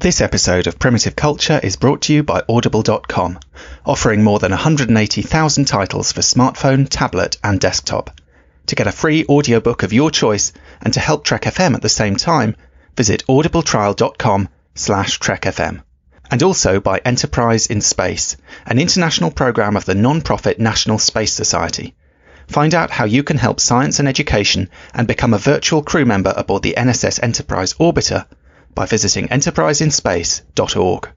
This episode of Primitive Culture is brought to you by Audible.com, offering more than 180,000 titles for smartphone, tablet and desktop. To get a free audiobook of your choice and to help Trek.fm at the same time, visit audibletrial.com/Trek.fm. And also by Enterprise in Space, an international program of the non-profit National Space Society. Find out how you can help science and education and become a virtual crew member aboard the NSS Enterprise Orbiter by visiting enterpriseinspace.org.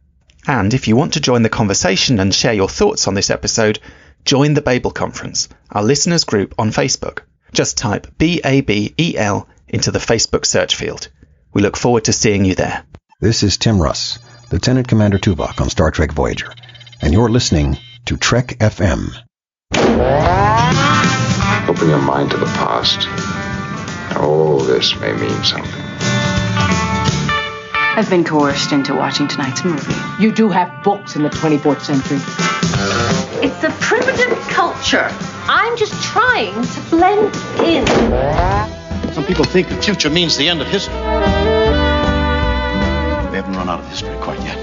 And if you want to join the conversation and share your thoughts on this episode, join the Babel Conference, our listeners group on Facebook. Just type BABEL into the Facebook search field. We look forward to seeing you there. This is Tim Russ, Lieutenant Commander Tuvok on Star Trek Voyager, and you're listening to Trek.fm. Open your mind to the past. Oh, this may mean something. I've been coerced into watching tonight's movie. You do have books in the 24th century. It's a primitive culture. I'm just trying to blend in. Some people think the future means the end of history. We haven't run out of history quite yet.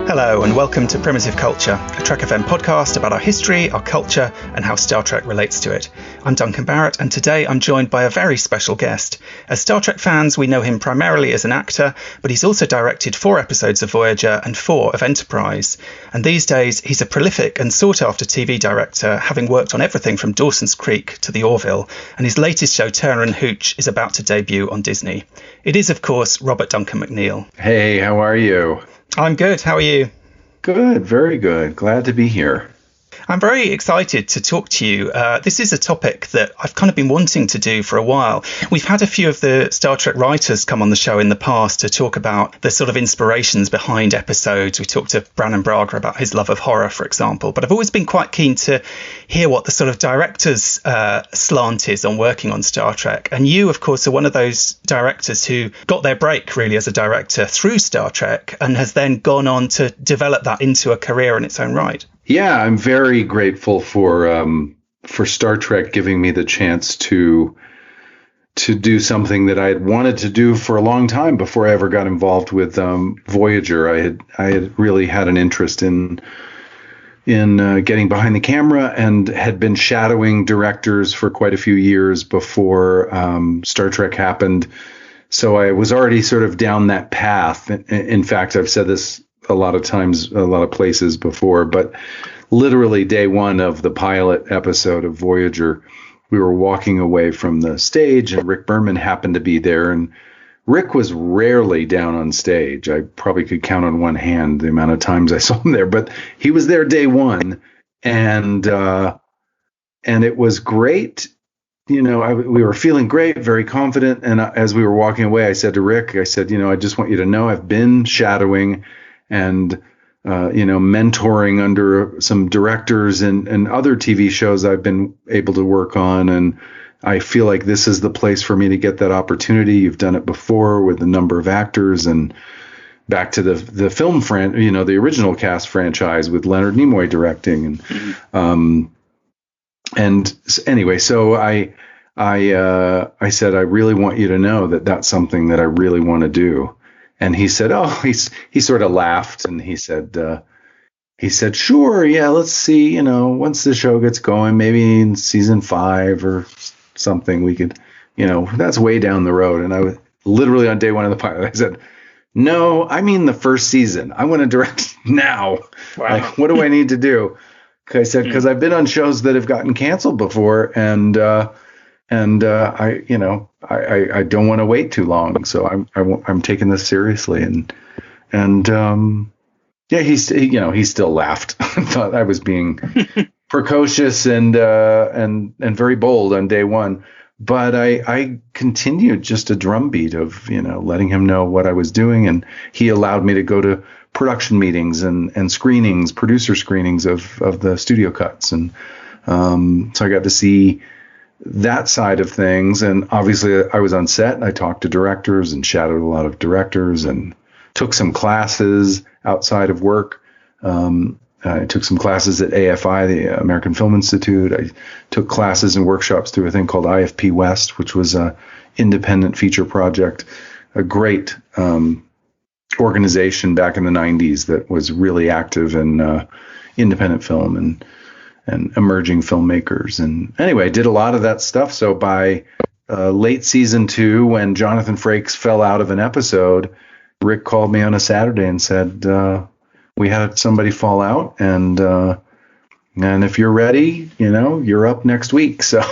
Hello and welcome to Primitive Culture, a Trek.fm podcast about our history, our culture and how Star Trek relates to it. I'm Duncan Barrett and today I'm joined by a very special guest. As Star Trek fans, we know him primarily as an actor, but he's also directed 4 episodes of Voyager and 4 of Enterprise. And these days he's a prolific and sought-after TV director, having worked on everything from Dawson's Creek to the Orville, and his latest show Turner and Hooch is about to debut on Disney. It is, of course, Robert Duncan McNeill. Hey, how are you? I'm good. How are you? Good, very good. Glad to be here. I'm very excited to talk to you. This is a topic that I've kind of been wanting to do for a while. We've had a few of the Star Trek writers come on the show in the past to talk about the sort of inspirations behind episodes. We talked to Brannon Braga about his love of horror, for example. But I've always been quite keen to hear what the sort of director's slant is on working on Star Trek. And you, of course, are one of those directors who got their break, really, as a director through Star Trek and has then gone on to develop that into a career in its own right. Yeah, I'm very grateful for Star Trek giving me the chance to do something that I had wanted to do for a long time before I ever got involved with Voyager. I had really had an interest in getting behind the camera and had been shadowing directors for quite a few years before Star Trek happened. So I was already sort of down that path. In fact, I've said this a lot of times, a lot of places before, but literally day one of the pilot episode of Voyager, we were walking away from the stage and Rick Berman happened to be there. And Rick was rarely down on stage. I probably could count on one hand the amount of times I saw him there, but he was there day one. And it was great. You know, we were feeling great, very confident. And as we were walking away, I said to Rick, I said, I just want you to know I've been shadowing and, mentoring under some directors and other TV shows I've been able to work on. And I feel like this is the place for me to get that opportunity. You've done it before with a number of actors and back to the film, the original cast franchise with Leonard Nimoy directing. And anyway, so I said, I really want you to know that that's something that I really want to do. And he said, he sort of laughed and he said, sure, yeah, let's see, once the show gets going, maybe in season 5 or something, we could, that's way down the road. And I was literally on day one of the pilot, I said, no, I mean the first season. I want to direct now. Wow. Like, what do I need to do? I said, because I've been on shows that have gotten canceled before and I don't want to wait too long, so I'm taking this seriously, and he still laughed. I thought I was being precocious and very bold on day one, but I continued just a drumbeat of letting him know what I was doing, and he allowed me to go to production meetings and screenings, producer screenings of the studio cuts, and so I got to see that side of things. And obviously I was on set and I talked to directors and shadowed a lot of directors and took some classes outside of work. I took some classes at AFI, the American Film Institute. I took classes and workshops through a thing called IFP West, which was a independent feature project, a great organization back in the 90s that was really active in independent film and emerging filmmakers. And anyway, did a lot of that stuff. So by late season 2, when Jonathan Frakes fell out of an episode, Rick called me on a Saturday and said, we had somebody fall out, and if you're ready, you're up next week. So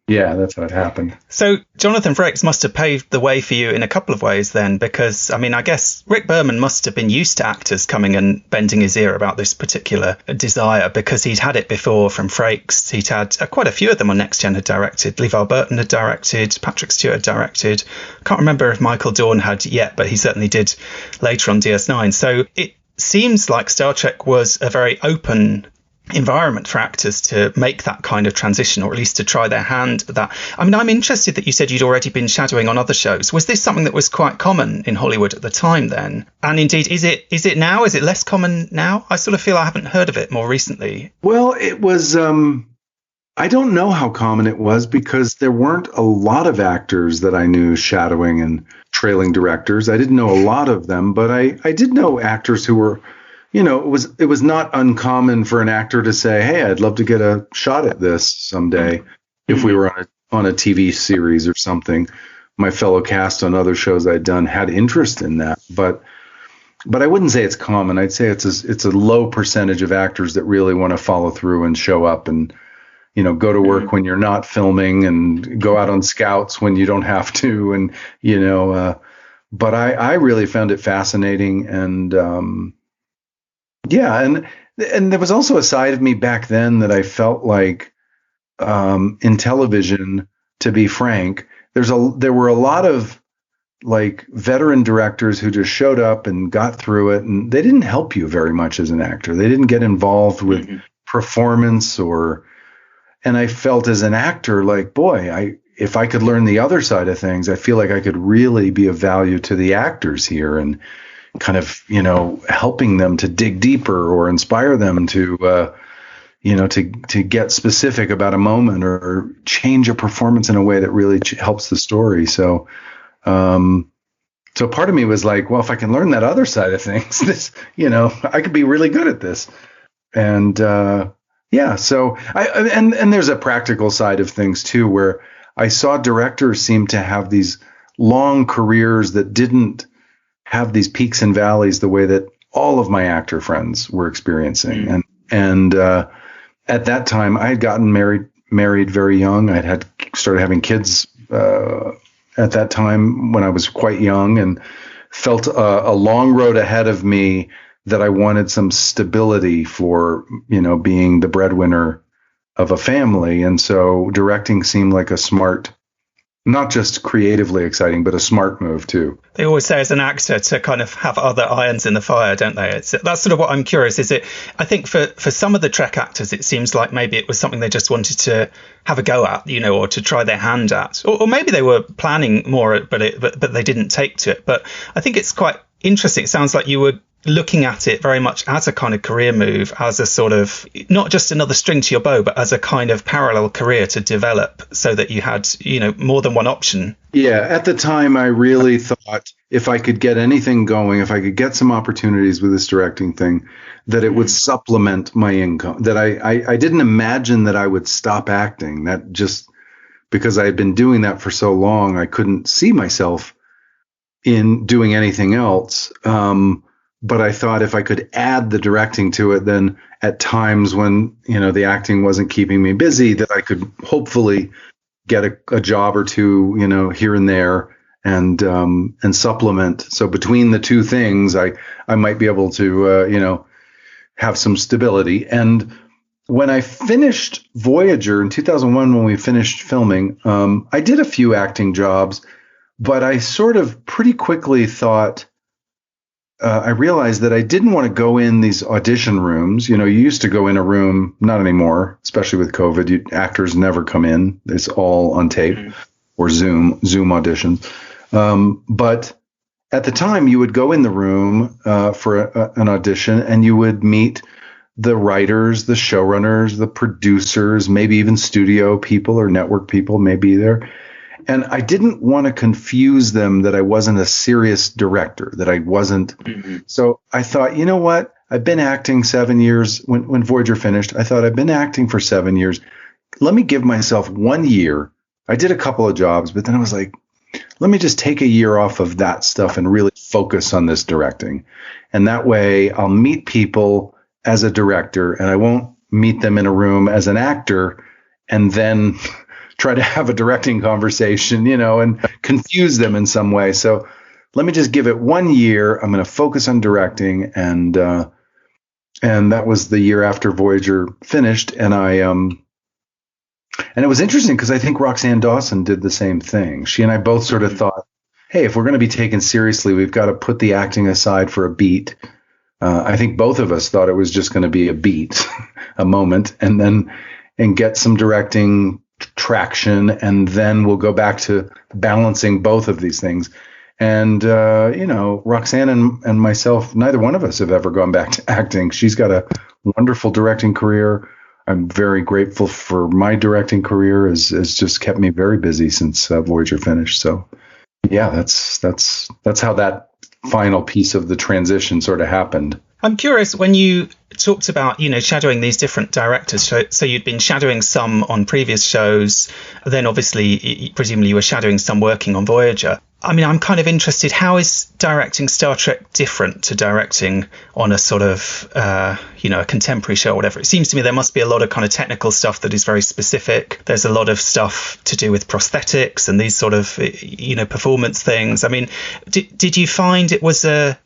yeah, that's how it happened. So Jonathan Frakes must have paved the way for you in a couple of ways then, because, I guess Rick Berman must have been used to actors coming and bending his ear about this particular desire, because he'd had it before from Frakes. He'd had quite a few of them on Next Gen had directed. Levar Burton had directed, Patrick Stewart had directed. I can't remember if Michael Dorn had yet, but he certainly did later on DS9. So it seems like Star Trek was a very open environment for actors to make that kind of transition, or at least to try their hand at that. I'm interested that you said you'd already been shadowing on other shows. Was this something that was quite common in Hollywood at the time then? And indeed, is it now? Is it less common now? I sort of feel I haven't heard of it more recently. Well, it was, I don't know how common it was, because there weren't a lot of actors that I knew shadowing and trailing directors. I didn't know a lot of them, but I did know actors who were, it was not uncommon for an actor to say, hey, I'd love to get a shot at this someday if we were on a TV series or something. My fellow cast on other shows I'd done had interest in that, but I wouldn't say it's common. I'd say it's a low percentage of actors that really want to follow through and show up and, go to work when you're not filming and go out on scouts when you don't have to. And, but I really found it fascinating. And, yeah. And there was also a side of me back then that I felt like, in television, to be frank, there were a lot of like veteran directors who just showed up and got through it, and they didn't help you very much as an actor. They didn't get involved with performance and I felt as an actor like, boy, if I could learn the other side of things, I feel like I could really be of value to the actors here and kind of, helping them to dig deeper or inspire them to, to get specific about a moment or change a performance in a way that really helps the story. So part of me was like, well, if I can learn that other side of things, this, I could be really good at this. And, yeah, so and there's a practical side of things too, where I saw directors seem to have these long careers that didn't have these peaks and valleys the way that all of my actor friends were experiencing. And at that time, I had gotten married very young. I'd started having kids at that time when I was quite young, and felt a long road ahead of me that I wanted some stability for, being the breadwinner of a family. And so directing seemed like a smart, not just creatively exciting, but a smart move too. They always say as an actor to kind of have other irons in the fire, don't they? That's sort of what I'm curious. Is it? I think for some of the Trek actors, it seems like maybe it was something they just wanted to have a go at, or to try their hand at, or maybe they were planning more, but they didn't take to it. But I think it's quite interesting. It sounds like you were looking at it very much as a kind of career move, as a sort of not just another string to your bow, but as a kind of parallel career to develop, so that you had, more than one option. Yeah, at the time, I really thought if I could get anything going, if I could get some opportunities with this directing thing, that it would supplement my income. That I didn't imagine that I would stop acting. That just because I had been doing that for so long, I couldn't see myself in doing anything else. But I thought if I could add the directing to it, then at times when, the acting wasn't keeping me busy, that I could hopefully get a job or two, here and there and supplement. So between the two things, I might be able to, have some stability. And when I finished Voyager in 2001, when we finished filming, I did a few acting jobs, but I sort of pretty quickly thought, I realized that I didn't want to go in these audition rooms. You used to go in a room, not anymore, especially with COVID. Actors never come in. It's all on tape or Zoom auditions. But at the time, you would go in the room for an audition, and you would meet the writers, the showrunners, the producers, maybe even studio people or network people may be there. And I didn't want to confuse them that I wasn't a serious director, that I wasn't. So I thought, you know what? I've been acting 7 years. When Voyager finished, I thought I've been acting for 7 years. Let me give myself 1 year. I did a couple of jobs, but then I was like, let me just take a year off of that stuff and really focus on this directing. And that way I'll meet people as a director, and I won't meet them in a room as an actor and then try to have a directing conversation, and confuse them in some way. So let me just give it 1 year. I'm going to focus on directing. And that was the year after Voyager finished. And and it was interesting because I think Roxanne Dawson did the same thing. She and I both sort of thought, hey, if we're going to be taken seriously, we've got to put the acting aside for a beat. I think both of us thought it was just going to be a beat, a moment, and get some directing traction, and then we'll go back to balancing both of these things. And Roxanne and myself, neither one of us have ever gone back to acting. She's got a wonderful directing career. I'm very grateful for my directing career. Has just kept me very busy since Voyager finished. So yeah, that's how that final piece of the transition sort of happened. I'm curious, when you talked about, shadowing these different directors, so you'd been shadowing some on previous shows, then obviously, presumably you were shadowing some working on Voyager. I mean, I'm kind of interested, how is directing Star Trek different to directing on a sort of, a contemporary show or whatever? It seems to me there must be a lot of kind of technical stuff that is very specific. There's a lot of stuff to do with prosthetics and these sort of, performance things. I mean, did you find it was a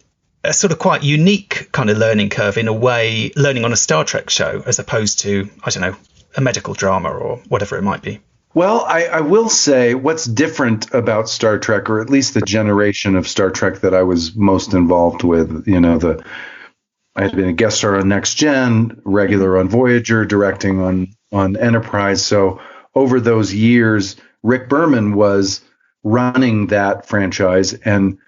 sort of quite unique kind of learning curve in a way, learning on a Star Trek show as opposed to, I don't know, a medical drama or whatever it might be? Well, I will say what's different about Star Trek, or at least the generation of Star Trek that I was most involved with, I had been a guest star on Next Gen, regular on Voyager, directing on Enterprise. So over those years, Rick Berman was running that franchise, and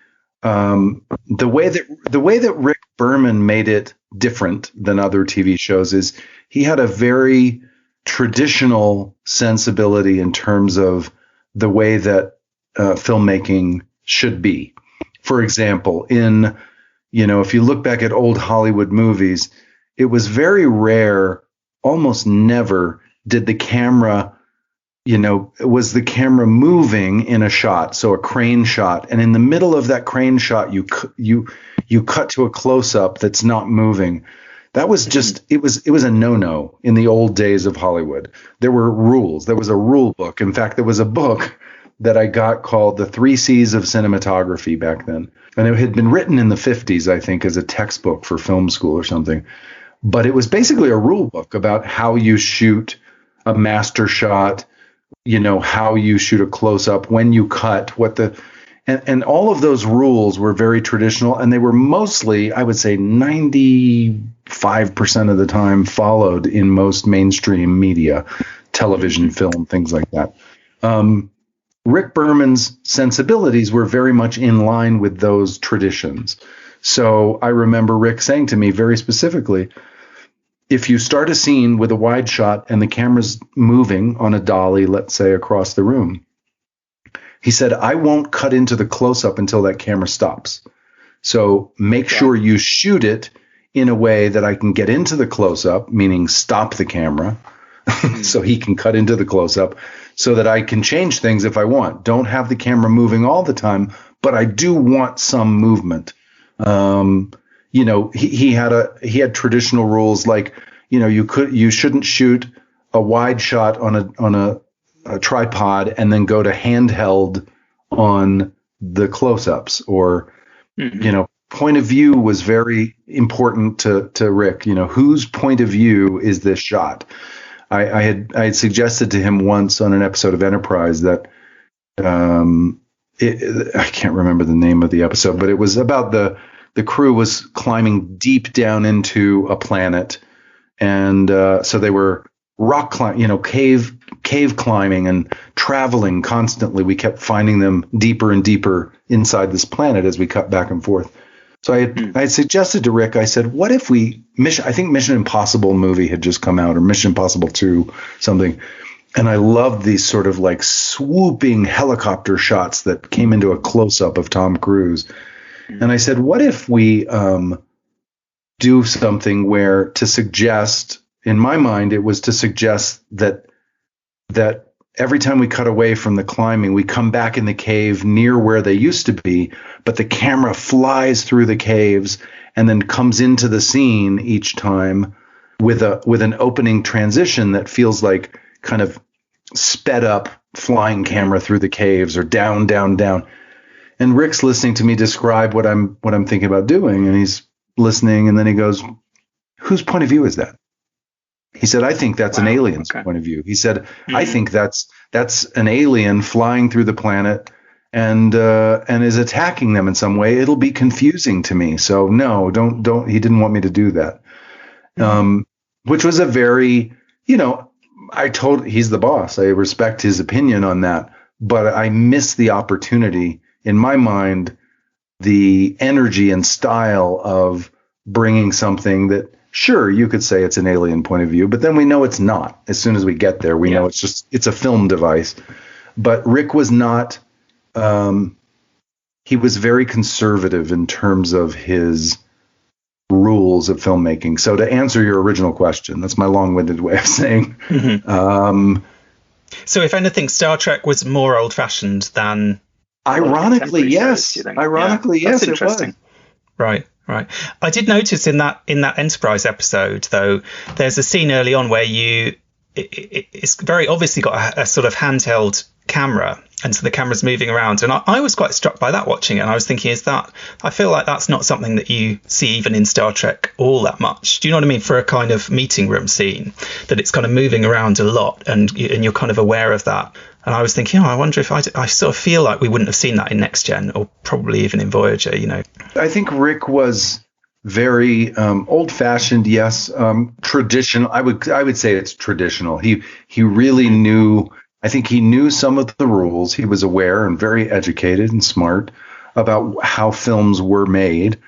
the way that Rick Berman made it different than other TV shows is he had a very traditional sensibility in terms of the way that filmmaking should be. For example, if you look back at old Hollywood movies, it was very rare, almost never did the camera, was the camera moving in a shot, so a crane shot, and in the middle of that crane shot, you cut to a close-up that's not moving. That was just, it was a no-no in the old days of Hollywood. There were rules. There was a rule book. In fact, there was a book that I got called The 3 C's of Cinematography back then. And it had been written in the 50s, I think, as a textbook for film school or something. But it was basically a rule book about how you shoot a master shot, how you shoot a close-up, when you cut, and all of those rules were very traditional, and they were mostly, I would say 95% of the time, followed in most mainstream media, television, film, things like that. Rick Berman's sensibilities were very much in line with those traditions. So I remember Rick saying to me very specifically, if you start a scene with a wide shot and the camera's moving on a dolly, let's say across the room, he said, I won't cut into the close-up until that camera stops. So make sure you shoot it in a way that I can get into the close-up, meaning stop the camera, so he can cut into the close-up, so that I can change things if I want. Don't have the camera moving all the time, but I do want some movement. He had traditional rules like, you shouldn't shoot a wide shot on a tripod and then go to handheld on the close-ups, or point of view was very important to Rick. Whose point of view is this shot? I had suggested to him once on an episode of Enterprise that I can't remember the name of the episode, but it was about the crew was climbing deep down into a planet, and so they were rock climbing, cave climbing and traveling constantly. We kept finding them deeper and deeper inside this planet as we cut back and forth. So I had suggested to Rick, I said, what if I think Mission Impossible movie had just come out, or Mission Impossible 2, something. And I loved these sort of like swooping helicopter shots that came into a close-up of Tom Cruise. And I said, what if we do something where, to suggest, in my mind, it was to suggest that every time we cut away from the climbing, we come back in the cave near where they used to be, but the camera flies through the caves and then comes into the scene each time with an opening transition that feels like kind of sped up flying camera through the caves, or down, down, down. And Rick's listening to me describe what I'm thinking about doing, and he's listening, and then he goes, whose point of view is that? He said, I think that's an alien's point of view. He said, I think that's an alien flying through the planet and is attacking them in some way. It'll be confusing to me. So no, don't. He didn't want me to do that. Which was a very, he's the boss. I respect his opinion on that, but I missed the opportunity, in my mind, the energy and style of bringing something that, sure, you could say it's an alien point of view, but then we know it's not. As soon as we get there, we know it's a film device. But Rick was not, he was very conservative in terms of his rules of filmmaking. So to answer your original question, that's my long-winded way of saying. So if anything, Star Trek was more old-fashioned than... Ironically, yes. Ironically, yes, it was. Right. I did notice in that Enterprise episode, though, there's a scene early on where it's very obviously got a sort of handheld camera, and so the camera's moving around. And I was quite struck by that watching it. And I was thinking, I feel like that's not something that you see even in Star Trek all that much. Do you know what I mean? For a kind of meeting room scene, that it's kind of moving around a lot, and you're kind of aware of that. And I was thinking, I wonder if I sort of feel like we wouldn't have seen that in Next Gen, or probably even in Voyager, I think Rick was very old-fashioned, yes. Traditional. I would say it's traditional. He really knew. I think he knew some of the rules. He was aware and very educated and smart about how films were made,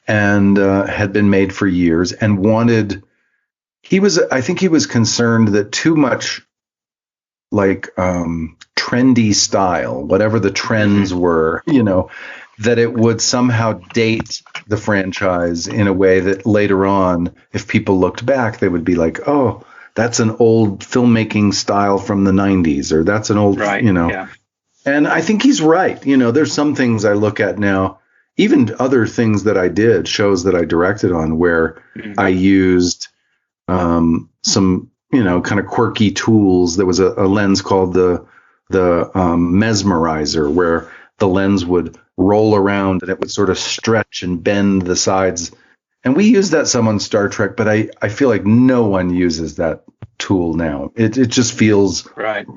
and had been made for years, and wanted. I think he was concerned that too much, like trendy style, whatever the trends were, that it would somehow date the franchise in a way that later on, if people looked back, they would be like, oh, that's an old filmmaking style from the 90s, or that's an old, Yeah. And I think he's right. There's some things I look at now, even other things that I did, shows that I directed on, where I used some kind of quirky tools. There was a lens called the mesmerizer, where the lens would roll around and it would sort of stretch and bend the sides. And we used that some on Star Trek, but I feel like no one uses that tool now. It just feels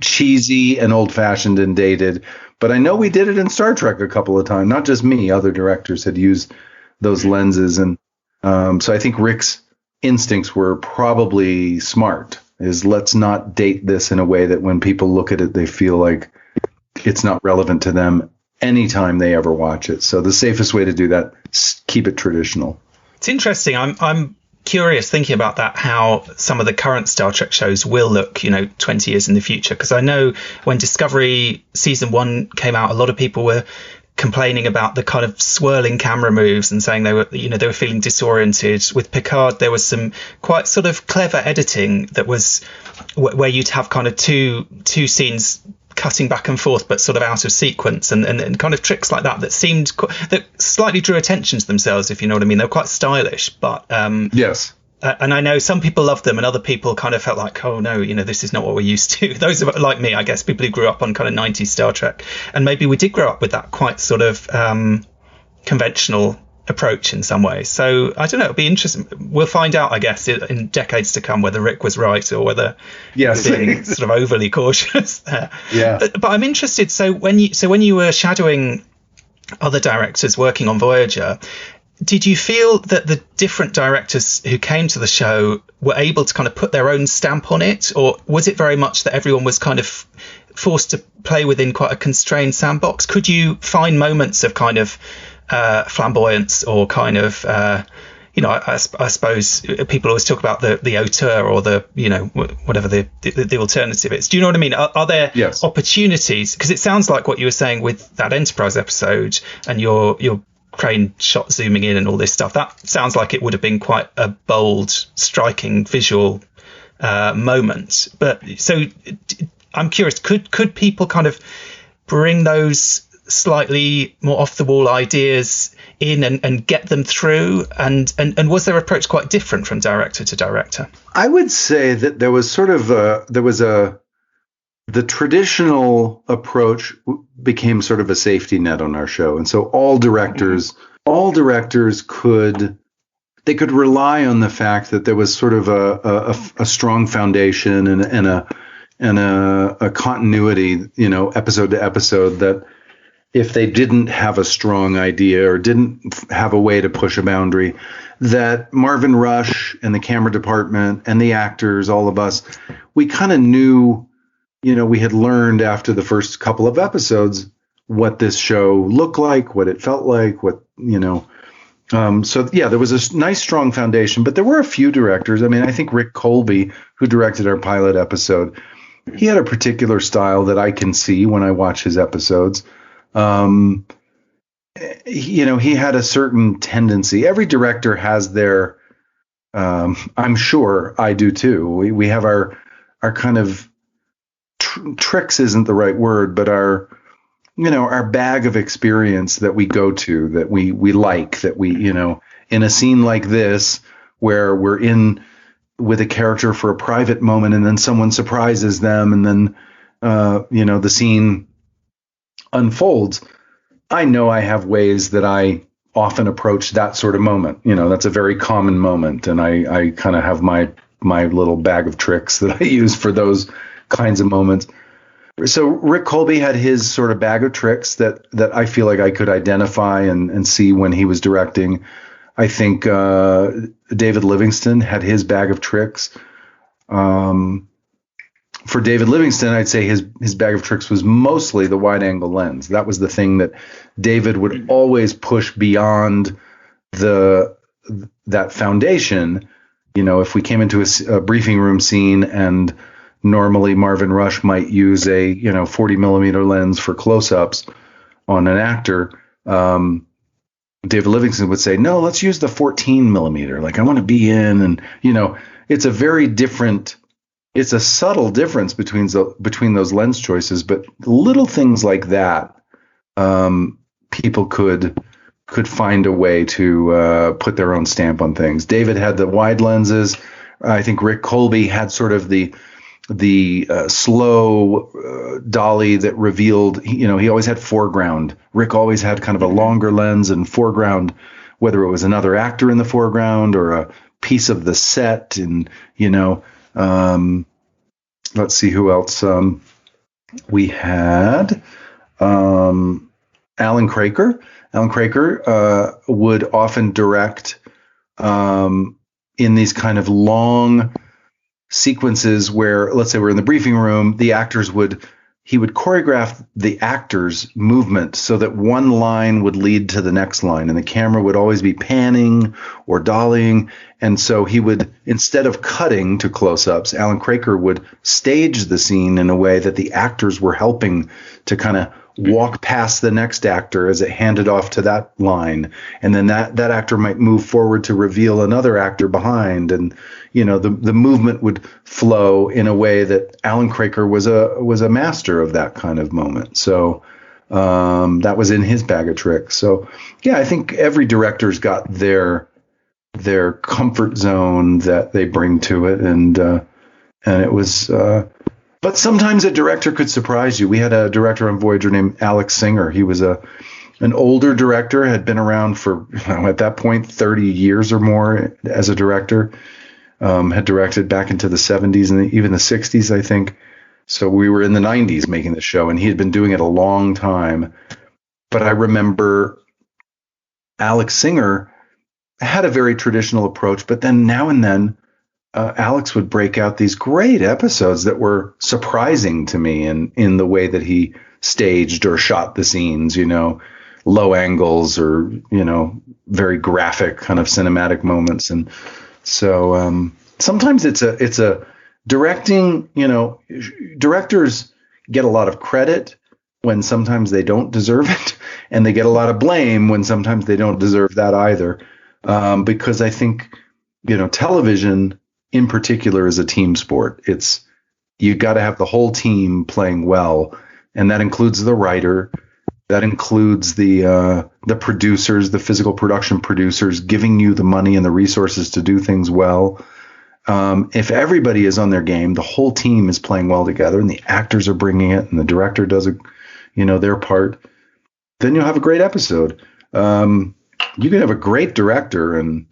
cheesy and old-fashioned and dated. But I know we did it in Star Trek a couple of times. Not just me. Other directors had used those lenses. And so I think Rick's instincts were probably smart. Is let's not date this in a way that when people look at it, they feel like it's not relevant to them anytime they ever watch it. So the safest way to do that is keep it traditional. It's interesting. I'm curious thinking about that, how some of the current Star Trek shows will look, 20 years in the future. Because I know when Discovery season 1 came out, a lot of people were complaining about the kind of swirling camera moves and saying they were feeling disoriented. With Picard, there was some quite sort of clever editing that was where you'd have kind of two scenes cutting back and forth, but sort of out of sequence, and kind of tricks like that seemed that slightly drew attention to themselves, if you know what I mean. They were quite stylish, but yes. And I know some people loved them, and other people kind of felt like, oh no, this is not what we're used to. Those of like me, I guess, people who grew up on kind of 90s Star Trek, and maybe we did grow up with that quite sort of conventional approach in some ways. So I don't know, it'll be interesting. We'll find out, I guess, in decades to come, whether Rick was right or whether yes, being sort of overly cautious there. Yeah. But I'm interested. So when you were shadowing other directors working on Voyager, did you feel that the different directors who came to the show were able to kind of put their own stamp on it, or was it very much that everyone was kind of forced to play within quite a constrained sandbox? Could you find moments of kind of flamboyance or kind of I suppose people always talk about the auteur or the, whatever the alternative is. Do you know what I mean? Are there opportunities? Because it sounds like what you were saying with that Enterprise episode and your crane shot zooming in and all this stuff. That sounds like it would have been quite a bold, striking visual moment. But so I'm curious, could people kind of bring those slightly more off the wall ideas in and get them through, and was their approach quite different from director to director? I would say that there was sort of the traditional approach became sort of a safety net on our show, and so all directors could rely on the fact that there was sort of a strong foundation and a continuity, episode to episode, that if they didn't have a strong idea or didn't have a way to push a boundary, that Marvin Rush and the camera department and the actors, all of us, we kind of knew, we had learned after the first couple of episodes what this show looked like, what it felt like, so there was a nice strong foundation, but there were a few directors. I mean, I think Rick Colby, who directed our pilot episode, he had a particular style that I can see when I watch his episodes. He had a certain tendency. Every director has their, I'm sure I do too. We have our kind of tricks isn't the right word, but our bag of experience that we go to, that we like, that we, in a scene like this, where we're in with a character for a private moment and then someone surprises them and then, the scene unfolds. I know I have ways that I often approach that sort of moment. That's a very common moment. And I kind of have my little bag of tricks that I use for those kinds of moments. So Rick Colby had his sort of bag of tricks that I feel like I could identify and see when he was directing. I think David Livingston had his bag of tricks. For David Livingston, I'd say his bag of tricks was mostly the wide angle lens. That was the thing that David would always push beyond that foundation. If we came into a briefing room scene and normally Marvin Rush might use a 40 millimeter lens for close-ups on an actor, David Livingston would say, no, let's use the 14 millimeter. Like, I want to be in, and it's a very different. It's a subtle difference between those lens choices, but little things like that, people could find a way to put their own stamp on things. David had the wide lenses. I think Rick Colby had sort of the slow dolly that revealed. He always had foreground. Rick always had kind of a longer lens and foreground, whether it was another actor in the foreground or a piece of the set, and let's see who else we had. Alan Craker. Alan Craker would often direct in these kind of long sequences where, let's say we're in the briefing room, he would choreograph the actor's movement so that one line would lead to the next line, and the camera would always be panning or dollying. And so he would, instead of cutting to close-ups, Alan Craker would stage the scene in a way that the actors were helping to kind of walk past the next actor as it handed off to that line. And then that actor might move forward to reveal another actor behind. And, the movement would flow in a way that Alan Craker was a master of that kind of moment. So that was in his bag of tricks. So, yeah, I think every director's got their comfort zone that they bring to it. And it was, but sometimes a director could surprise you. We had a director on Voyager named Alex Singer. He was an older director, had been around for, at that point, 30 years or more as a director. Had directed back into the 70s and even the 60s, I think. So we were in the 90s making the show, and he had been doing it a long time. But I remember Alex Singer had a very traditional approach, but then now and then Alex would break out these great episodes that were surprising to me in the way that he staged or shot the scenes, low angles or, very graphic kind of cinematic moments. And so sometimes it's a directing, directors get a lot of credit when sometimes they don't deserve it, and they get a lot of blame when sometimes they don't deserve that either. Because I think, television in particular is a team sport. You got to have the whole team playing well, and that includes the writer, that includes the producers, the physical production producers, giving you the money and the resources to do things well. If everybody is on their game, the whole team is playing well together, and the actors are bringing it, and the director does their part, then you'll have a great episode. You can have a great director, and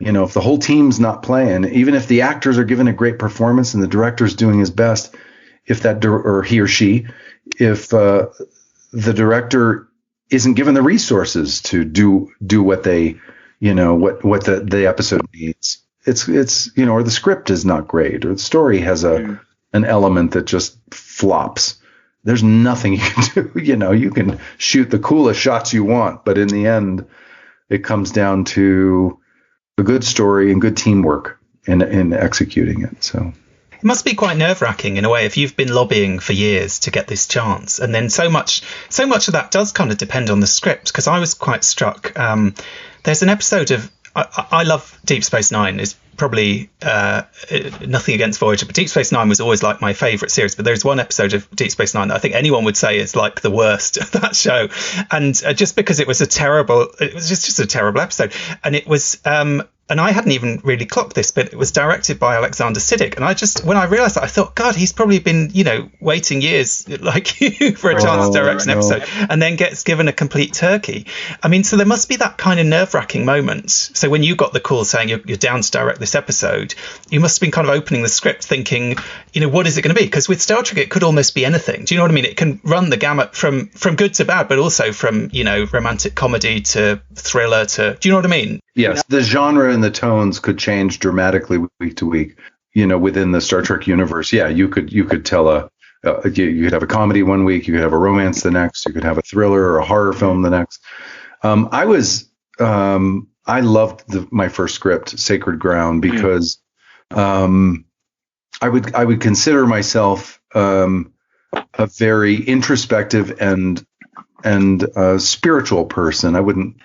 if the whole team's not playing, even if the actors are giving a great performance and the director's doing his best, or he or she, if the director isn't given the resources to do what they, what the episode needs, it's or the script is not great, or the story has an element that just flops. There's nothing you can do. You can shoot the coolest shots you want, but in the end, it comes down to a good story and good teamwork in executing it. So it must be quite nerve-wracking in a way if you've been lobbying for years to get this chance, and then so much of that does kind of depend on the script. Because I was quite struck. There's an episode of I love Deep Space Nine. It's probably nothing against Voyager, but Deep Space Nine was always like my favourite series. But there's one episode of Deep Space Nine that I think anyone would say is like the worst of that show, and just because it was just a terrible episode, and it was. And I hadn't even really clocked this, but it was directed by Alexander Siddig. And when I realized that, I thought, God, he's probably been, waiting years like you for a chance to direct an episode, and then gets given a complete turkey. I mean, so there must be that kind of nerve-wracking moment. So when you got the call saying you're down to direct this episode, you must have been kind of opening the script thinking, what is it going to be? Because with Star Trek, it could almost be anything. Do you know what I mean? It can run the gamut from good to bad, but also from, romantic comedy to thriller to, do you know what I mean? Yes, the genre and the tones could change dramatically week to week. Within the Star Trek universe, you could tell you could have a comedy one week, you could have a romance the next, you could have a thriller or a horror film the next. I loved my first script, Sacred Ground, because I would consider myself a very introspective and spiritual person. I wouldn't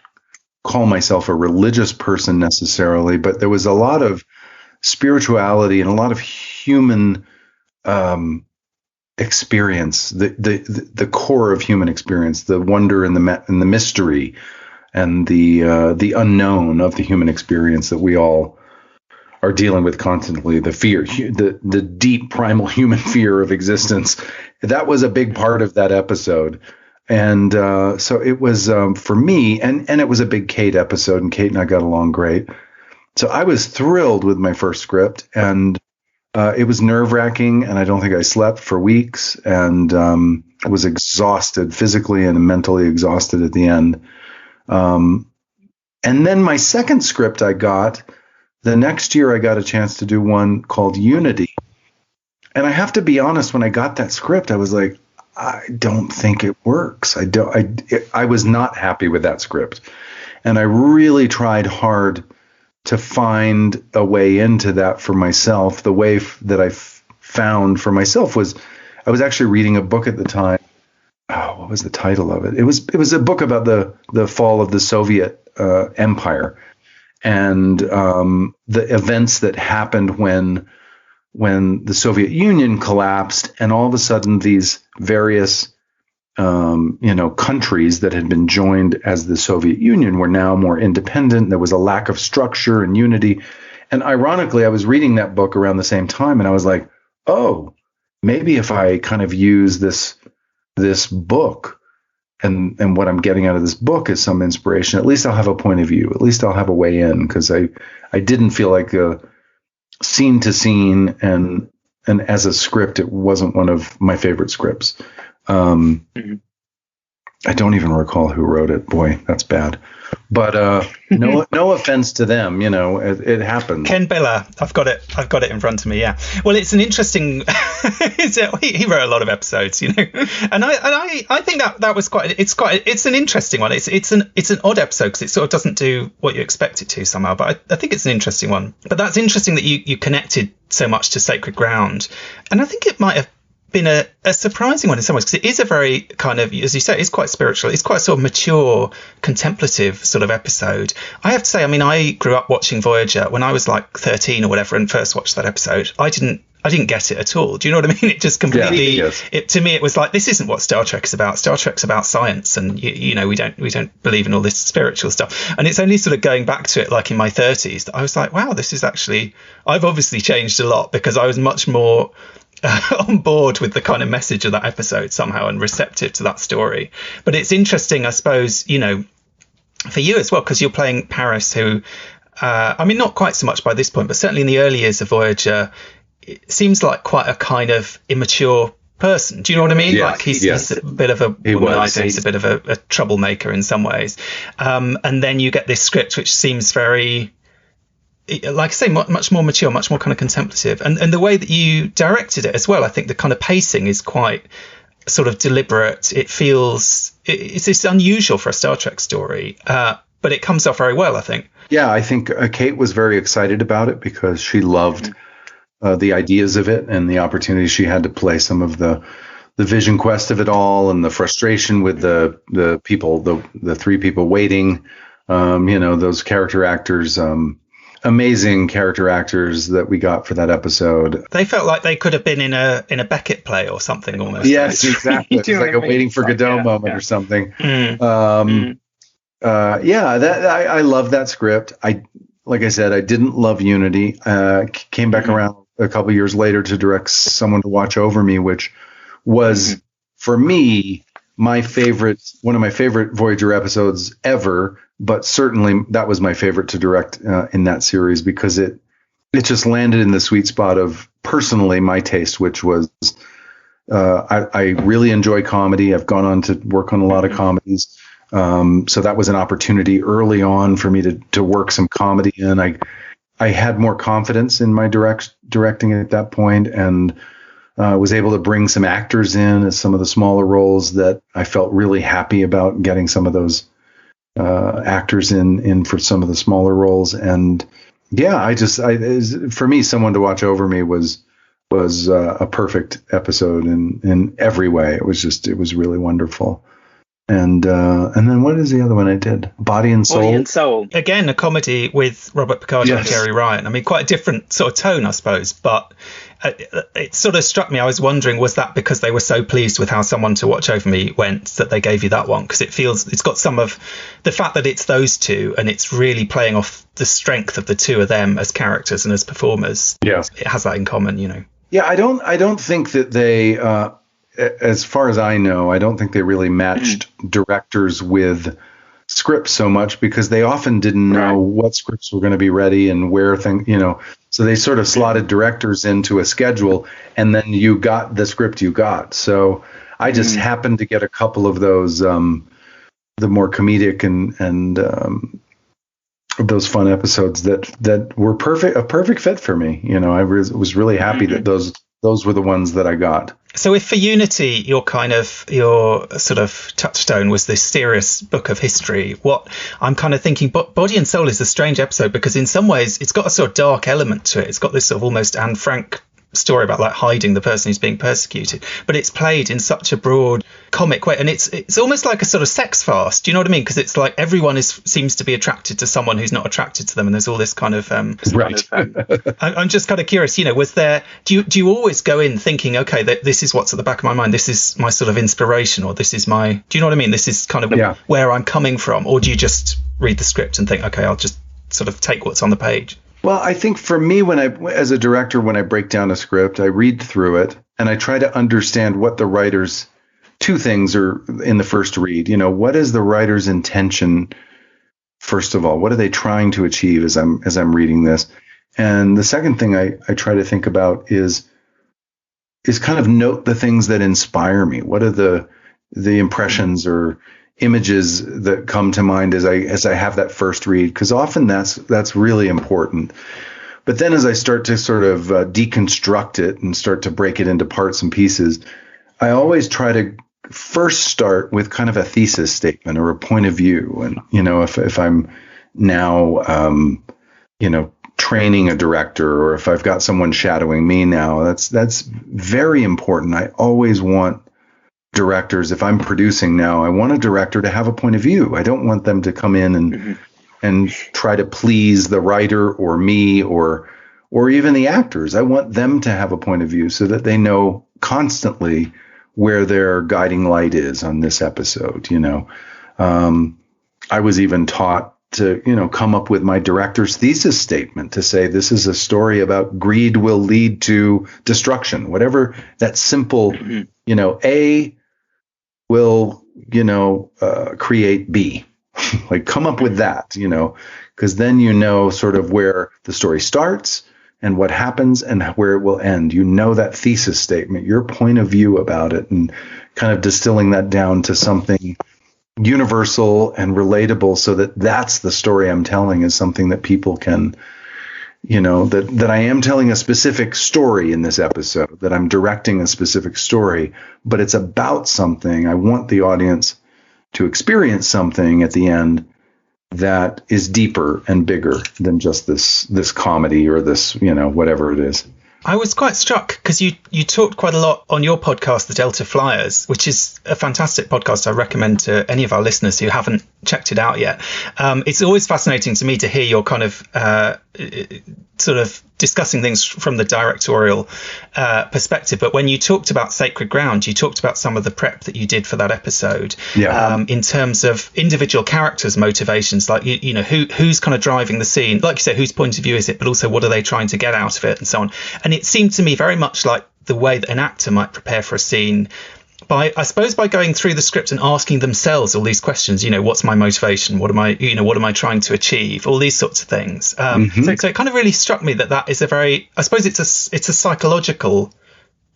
call myself a religious person necessarily, but there was a lot of spirituality and a lot of human experience, the core of human experience, the wonder and the mystery and the unknown of the human experience that we all are dealing with constantly, the fear, the deep primal human fear of existence. That was a big part of that episode. And so it was for me, and it was a big Kate episode, and Kate and I got along great. So I was thrilled with my first script, and it was nerve-wracking, and I don't think I slept for weeks, and I was exhausted, physically and mentally exhausted at the end. And then my second script I got, the next year I got a chance to do one called Unity. And I have to be honest, when I got that script, I was like, I don't think it works. I was not happy with that script. And I really tried hard to find a way into that for myself. The way that I found for myself was, I was actually reading a book at the time. Oh, what was the title of it? It was a book about the fall of the Soviet Empire and the events that happened when the Soviet Union collapsed, and all of a sudden these various countries that had been joined as the Soviet Union were now more independent. There was a lack of structure and unity. And ironically, I was reading that book around the same time, and I was like, oh, maybe if I kind of use this book and what I'm getting out of this book is some inspiration, at least I'll have a point of view. At least I'll have a way in, because I didn't feel like scene to scene and as a script, it wasn't one of my favorite scripts. I don't even recall who wrote it. Boy, that's bad. But no offense to them, it happens. Ken Biller, I've got it in front of me. Yeah. Well, it's an interesting. He wrote a lot of episodes, and I think that was it's an interesting one. It's an odd episode because it sort of doesn't do what you expect it to somehow. But I think it's an interesting one. But that's interesting that you connected so much to Sacred Ground, and I think it might have been a surprising one in some ways, because it is a very kind of, as you say, it's quite spiritual. It's quite sort of mature, contemplative sort of episode. I have to say, I mean, I grew up watching Voyager when I was like 13 or whatever and first watched that episode. I didn't get it at all. Do you know what I mean? It just completely, to me, it was like, this isn't what Star Trek is about. Star Trek's about science, and we don't believe in all this spiritual stuff. And it's only sort of going back to it like in my 30s that I was like, wow, this is actually, I've obviously changed a lot, because I was much more on board with the kind of message of that episode somehow and receptive to that story. But it's interesting, I suppose, for you as well, because you're playing Paris, who, I mean, not quite so much by this point, but certainly in the early years of Voyager, it seems like quite a kind of immature person. Do you know what I mean? Yes, like he's a bit of a womanizer, he's a bit of a troublemaker in some ways. And then you get this script which seems very, like I say, much more mature, much more kind of contemplative. And the way that you directed it as well, I think the kind of pacing is quite sort of deliberate. It feels, it's unusual for a Star Trek story, but it comes off very well, I think. Yeah, I think Kate was very excited about it because she loved the ideas of it and the opportunity she had to play some of the vision quest of it all, and the frustration with the people, the three people waiting, those character actors, amazing character actors that we got for that episode. They felt like they could have been in a Beckett play or something almost. Yes, exactly. It's like a Waiting for Godot moment or something. I love that script. Like I said, I didn't love Unity. Came back around a couple years later to direct Someone to Watch Over Me, which was for me one of my favorite Voyager episodes ever. But certainly that was my favorite to direct in that series, because it just landed in the sweet spot of personally my taste, which was I really enjoy comedy. I've gone on to work on a lot of comedies. So that was an opportunity early on for me to work some comedy in. I had more confidence in my directing at that point, and was able to bring some actors in as some of the smaller roles that I felt really happy about getting some of those actors in for some of the smaller roles. And yeah, for me, Someone to Watch Over Me was a perfect episode in every way. It was really wonderful. And then what is the other one I did? Body and Soul. Body and Soul. Again, a comedy with Robert Picardo and Jerry Ryan. I mean, quite a different sort of tone, I suppose. But it sort of struck me. I was wondering, was that because they were so pleased with how Someone to Watch Over Me went that they gave you that one? Because it's got some of the fact that it's those two, and it's really playing off the strength of the two of them as characters and as performers. Yes, it has that in common, Yeah, I don't think that they. As far as I know, I don't think they really matched directors with scripts so much, because they often didn't know what scripts were going to be ready and where things, so they sort of slotted directors into a schedule, and then you got the script you got. So I just happened to get a couple of those, the more comedic and those fun episodes that were a perfect fit for me. I was really happy that those were the ones that I got. So if for Unity, your sort of touchstone was this serious book of history, what I'm kind of thinking, Body and Soul is a strange episode, because in some ways it's got a sort of dark element to it. It's got this sort of almost Anne Frank story about like hiding the person who's being persecuted, but it's played in such a broad comic way, and it's almost like a sort of sex farce. Do you know what I mean? Because it's like everyone seems to be attracted to someone who's not attracted to them, and there's all this kind of I'm just kind of curious, was there, do you always go in thinking, okay, this is what's at the back of my mind, this is my sort of inspiration, or this is my, do you know what I mean, this is kind of where I'm coming from? Or do you just read the script and think, okay, I'll just sort of take what's on the page? Well, I think for me, as a director, when I break down a script, I read through it and I try to understand what the writer's two things are in the first read. What is the writer's intention? First of all, what are they trying to achieve as I'm reading this? And the second thing I try to think about is kind of note the things that inspire me. What are the impressions or images that come to mind as I have that first read, because often that's really important. But then as I start to sort of deconstruct it and start to break it into parts and pieces, I always try to first start with kind of a thesis statement or a point of view. And, if I'm now, training a director, or if I've got someone shadowing me now, that's very important. I always want directors, if I'm producing now, I want a director to have a point of view. I don't want them to come in and try to please the writer or me or even the actors. I want them to have a point of view so that they know constantly where their guiding light is on this episode. I was even taught to, come up with my director's thesis statement to say, this is a story about greed will lead to destruction, whatever that simple, A will, create B. Like, come up with that, because then sort of where the story starts and what happens and where it will end. That thesis statement, your point of view about it, and kind of distilling that down to something universal and relatable, so that's the story I'm telling, is something that people can, that I am telling a specific story in this episode, that I'm directing a specific story, but it's about something. I want the audience to experience something at the end that is deeper and bigger than just this comedy or this, whatever it is. I was quite struck because you talked quite a lot on your podcast, The Delta Flyers, which is a fantastic podcast I recommend to any of our listeners who haven't checked it out yet. It's always fascinating to me to hear your kind of sort of discussing things from the directorial perspective. But when you talked about Sacred Ground, you talked about some of the prep that you did for that episode in terms of individual characters' motivations, like, who's kind of driving the scene, like you say, whose point of view is it, but also what are they trying to get out of it and so on. And it seemed to me very much like the way that an actor might prepare for a scene by going through the script and asking themselves all these questions. What's my motivation? What am I trying to achieve? All these sorts of things. So it kind of really struck me that is a very, I suppose it's a psychological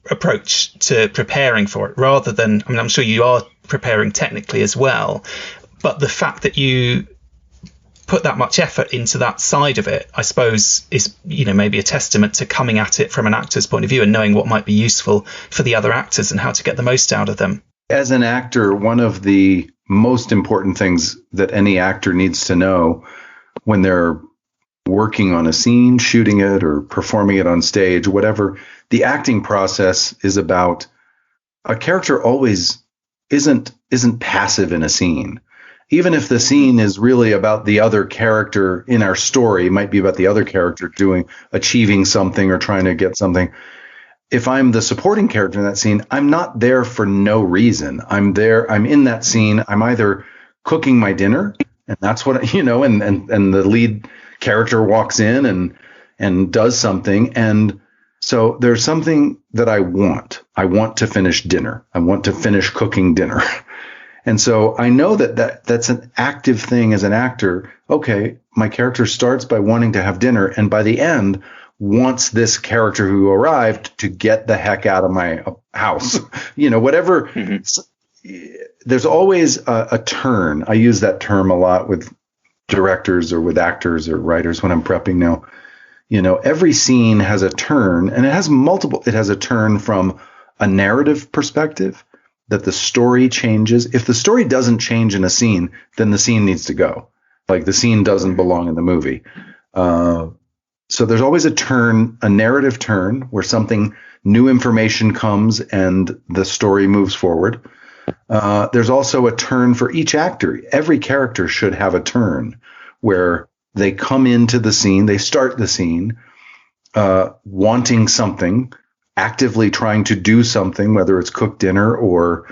approach to preparing for it, rather than, I'm sure you are preparing technically as well, but the fact that you put that much effort into that side of it, I suppose, is, maybe a testament to coming at it from an actor's point of view and knowing what might be useful for the other actors and how to get the most out of them. As an actor, one of the most important things that any actor needs to know when they're working on a scene, shooting it or performing it on stage, whatever, the acting process is about. A character always isn't passive in a scene. Even if the scene is really about the other character in our story, it might be about the other character achieving something or trying to get something. If I'm the supporting character in that scene, I'm not there for no reason. I'm there. I'm in that scene. I'm either cooking my dinner, and that's what, and the lead character walks in and does something. And so there's something that I want. I want to finish dinner. I want to finish cooking dinner. And so I know that's an active thing as an actor. Okay, my character starts by wanting to have dinner, and by the end wants this character who arrived to get the heck out of my house. Whatever. Mm-hmm. There's always a turn. I use that term a lot with directors or with actors or writers when I'm prepping now. Every scene has a turn, and it has a turn from a narrative perspective, that the story changes. If the story doesn't change in a scene, then the scene needs to go. Like, the scene doesn't belong in the movie. So there's always a turn, a narrative turn, where something, new information comes and the story moves forward. There's also a turn for each actor. Every character should have a turn where they come into the scene, they start the scene, wanting something, actively trying to do something, whether it's cook dinner or,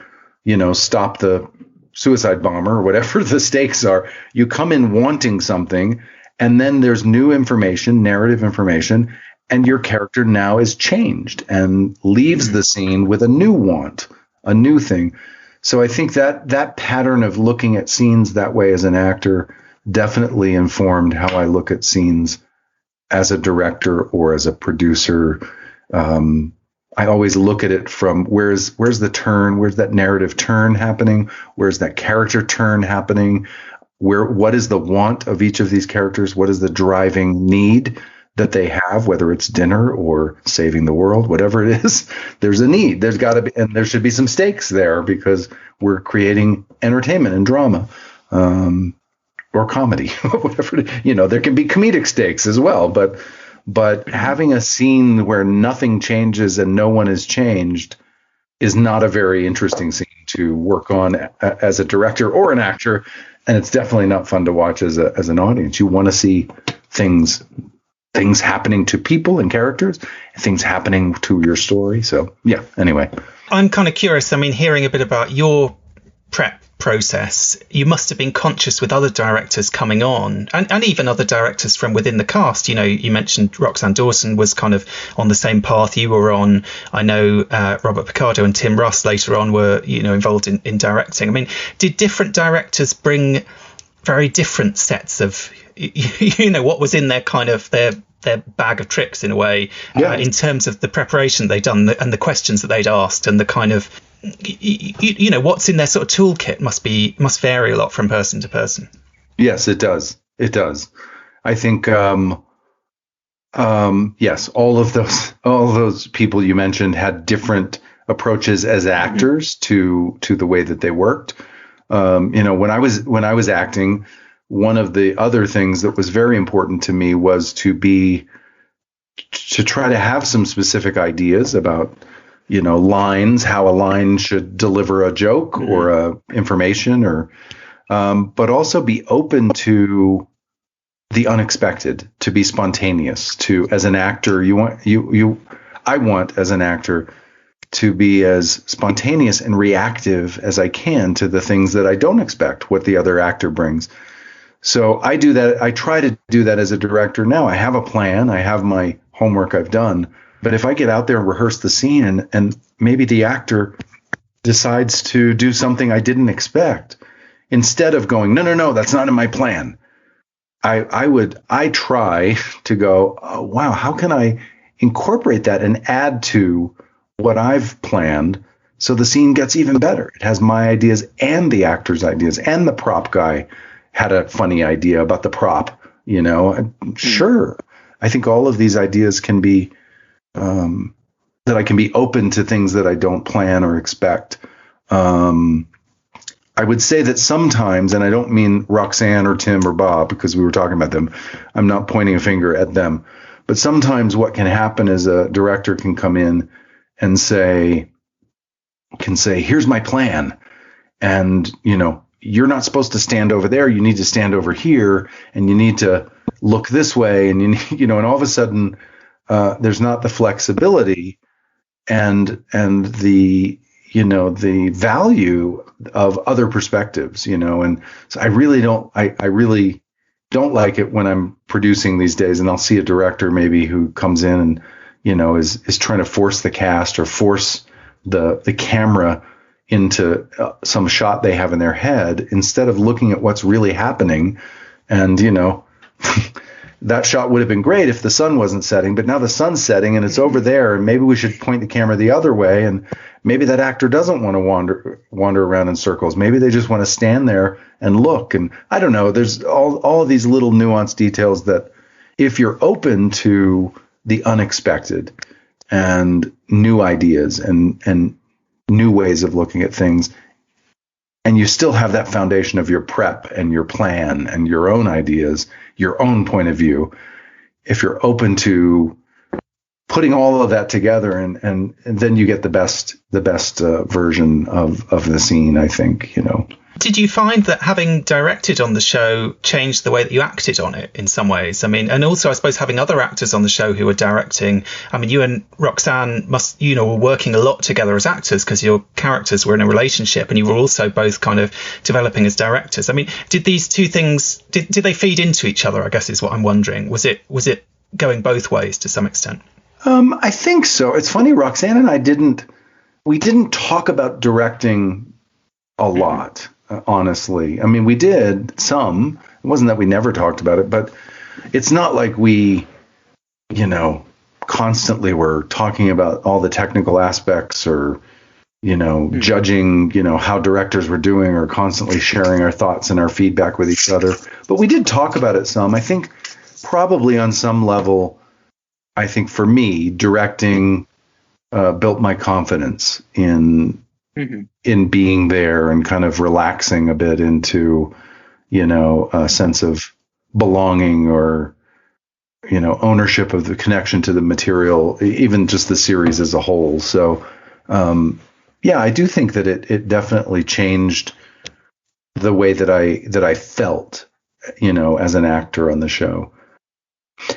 stop the suicide bomber or whatever the stakes are. You come in wanting something, and then there's new information, narrative information, and your character now is changed and leaves the scene with a new want, a new thing. So I think that pattern of looking at scenes that way as an actor definitely informed how I look at scenes as a director or as a producer. I always look at it from where's the turn, where's that narrative turn happening, where's that character turn happening, what is the want of each of these characters, what is the driving need that they have, whether it's dinner or saving the world, whatever it is. There's a need. There's got to be, and there should be some stakes there because we're creating entertainment and drama. Or comedy, whatever. There can be comedic stakes as well, but having a scene where nothing changes and no one is changed is not a very interesting scene to work on as a director or an actor, and it's definitely not fun to watch as an audience. You want to see things happening to people and characters, things happening to your story. So yeah. Anyway, I'm kind of curious. I mean, hearing a bit about your prep process, you must have been conscious with other directors coming on and even other directors from within the cast. You mentioned Roxanne Dawson was kind of on the same path you were on. I know Robert Picardo and Tim Russ later on were involved in directing. I mean, did different directors bring very different sets of what was in their kind of their bag of tricks in a way, in terms of the preparation they'd done and the questions that they'd asked and the kind of what's in their sort of toolkit must vary a lot from person to person. Yes, it does. I think yes, all of those people you mentioned had different approaches as actors to the way that they worked. When I was acting, one of the other things that was very important to me was to try to have some specific ideas about lines, how a line should deliver a joke or a information, or but also be open to the unexpected, to be spontaneous. As an actor, I want as an actor to be as spontaneous and reactive as I can to the things that I don't expect, what the other actor brings. So I do that. I try to do that as a director now. I have a plan. I have my homework I've done. But if I get out there and rehearse the scene and maybe the actor decides to do something I didn't expect, instead of going, no, that's not in my plan, I try to go, oh, wow, how can I incorporate that and add to what I've planned so the scene gets even better? It has my ideas and the actor's ideas, and the prop guy had a funny idea about the prop, Sure. I think all of these ideas can be that I can be open to things that I don't plan or expect. I would say that sometimes, and I don't mean Roxanne or Tim or Bob because we were talking about them, I'm not pointing a finger at them, but sometimes what can happen is a director can come in and say, here's my plan. And, you're not supposed to stand over there. You need to stand over here, and you need to look this way. And, and all of a sudden, there's not the flexibility and the value of other perspectives, and so I really don't like it when I'm producing these days and I'll see a director maybe who comes in and, is trying to force the cast or force the camera into some shot they have in their head instead of looking at what's really happening. And, that shot would have been great if the sun wasn't setting, but now the sun's setting and it's over there, and maybe we should point the camera the other way, and maybe that actor doesn't want to wander around in circles. Maybe they just want to stand there and look. And I don't know, there's all of these little nuanced details that if you're open to the unexpected and new ideas and new ways of looking at things, and you still have that foundation of your prep and your plan and your own ideas, your own point of view, if you're open to putting all of that together, and then you get the best version of the scene, I think, Did you find that having directed on the show changed the way that you acted on it in some ways? I mean, and also I suppose having other actors on the show who were directing. I mean, you and Roxanne were working a lot together as actors because your characters were in a relationship, and you were also both kind of developing as directors. I mean, did these two things, did they feed into each other, I guess is what I'm wondering. Was it going both ways to some extent? I think so. It's funny, Roxanne and I didn't talk about directing a lot. Honestly, I mean, we did some. It wasn't that we never talked about it, but it's not like we, constantly were talking about all the technical aspects or, judging, how directors were doing or constantly sharing our thoughts and our feedback with each other. But we did talk about it some. I think probably on some level, I think for me, directing built my confidence in being there and kind of relaxing a bit into, a sense of belonging or, ownership of the connection to the material, even just the series as a whole. So, I do think that it definitely changed the way that I felt, as an actor on the show.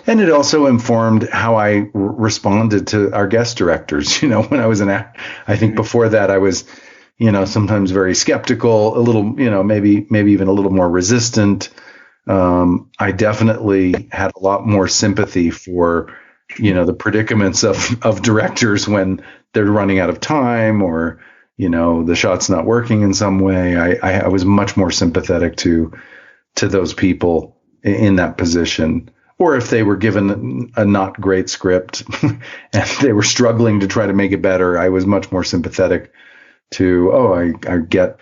And it also informed how I responded to our guest directors. When I was an actor, I think before that I was, sometimes very skeptical, a little, maybe even a little more resistant. I definitely had a lot more sympathy for, the predicaments of directors when they're running out of time or, the shot's not working in some way. I was much more sympathetic to those people in that position. Or if they were given a not great script and they were struggling to try to make it better, I was much more sympathetic to, I get,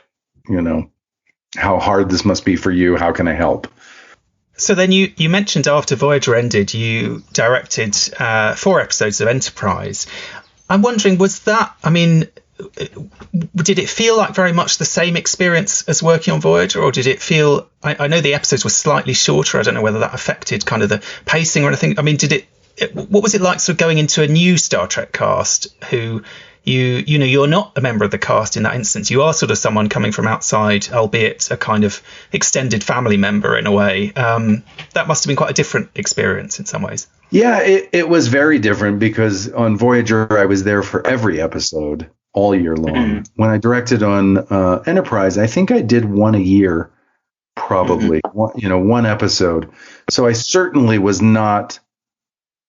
how hard this must be for you. How can I help? So then you mentioned after Voyager ended, you directed 4 episodes of Enterprise. I'm wondering, did it feel like very much the same experience as working on Voyager, or did it feel, I know the episodes were slightly shorter. I don't know whether that affected kind of the pacing or anything. What was it like sort of going into a new Star Trek cast who you're not a member of the cast in that instance. You are sort of someone coming from outside, albeit a kind of extended family member in a way. That must have been quite a different experience in some ways. Yeah, it was very different because on Voyager, I was there for every episode all year long. When I directed on Enterprise, I think I did one a year, probably, one episode. So I certainly was not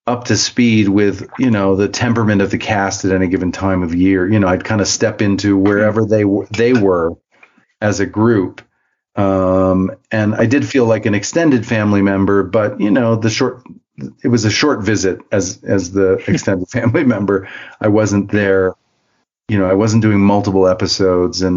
up to speed with, the temperament of the cast at any given time of year. I'd kind of step into wherever they were as a group. And I did feel like an extended family member, but, it was a short visit as the extended family member. I wasn't there. I wasn't doing multiple episodes I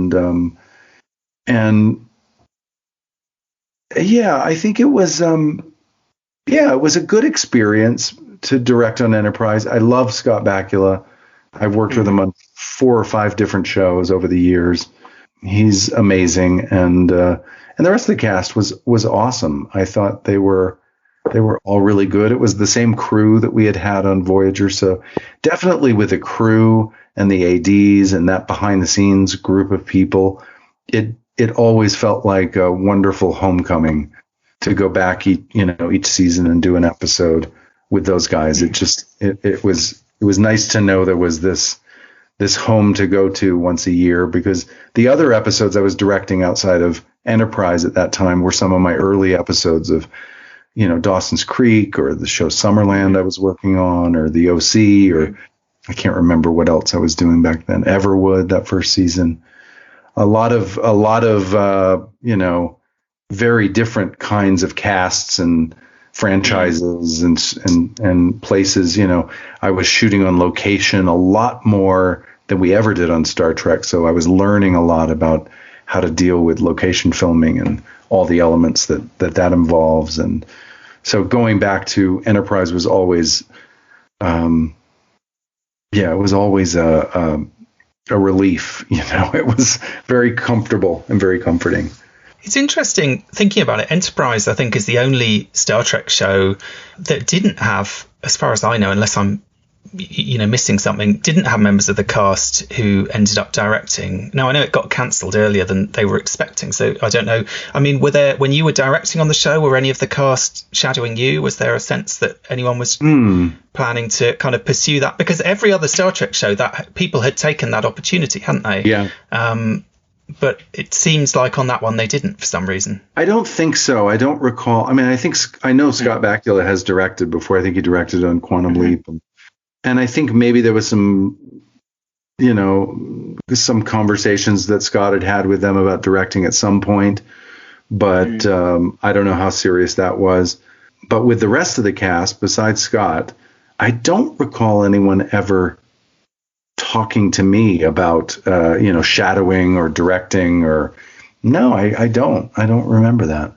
think it was, it was a good experience to direct on Enterprise. I love Scott Bakula. I've worked with him on 4 or 5 different shows over the years. He's amazing. And the rest of the cast was awesome. I thought they were all really good. It was the same crew that we had on Voyager. So definitely with the crew and the ADs and that behind the scenes group of people, it always felt like a wonderful homecoming to go back each season and do an episode with those guys. It was nice to know there was this home to go to once a year, because the other episodes I was directing outside of Enterprise at that time were some of my early episodes of, Dawson's Creek or the show Summerland I was working on, or the OC, or I can't remember what else I was doing back then. Everwood, that first season. A lot of very different kinds of casts and franchises and places. I was shooting on location a lot more than we ever did on Star Trek. So I was learning a lot about how to deal with location filming and all the elements that involves. And so going back to Enterprise was always, it was always a relief. It was very comfortable and very comforting. It's interesting thinking about it. Enterprise, I think, is the only Star Trek show that didn't have, as far as I know, unless I'm, missing something, didn't have members of the cast who ended up directing. Now, I know it got cancelled earlier than they were expecting, so I don't know. I mean, when you were directing on the show, were any of the cast shadowing you? Was there a sense that anyone was planning to kind of pursue that? Because every other Star Trek show, that people had taken that opportunity, hadn't they? Yeah. But it seems like on that one they didn't for some reason. I don't think so. I don't recall. I mean, I know Scott Bakula has directed before. I think he directed on Quantum Leap. And I think maybe there was some conversations that Scott had with them about directing at some point. But I don't know how serious that was. But with the rest of the cast, besides Scott, I don't recall anyone ever talking to me about, shadowing or directing or, no, I don't remember that,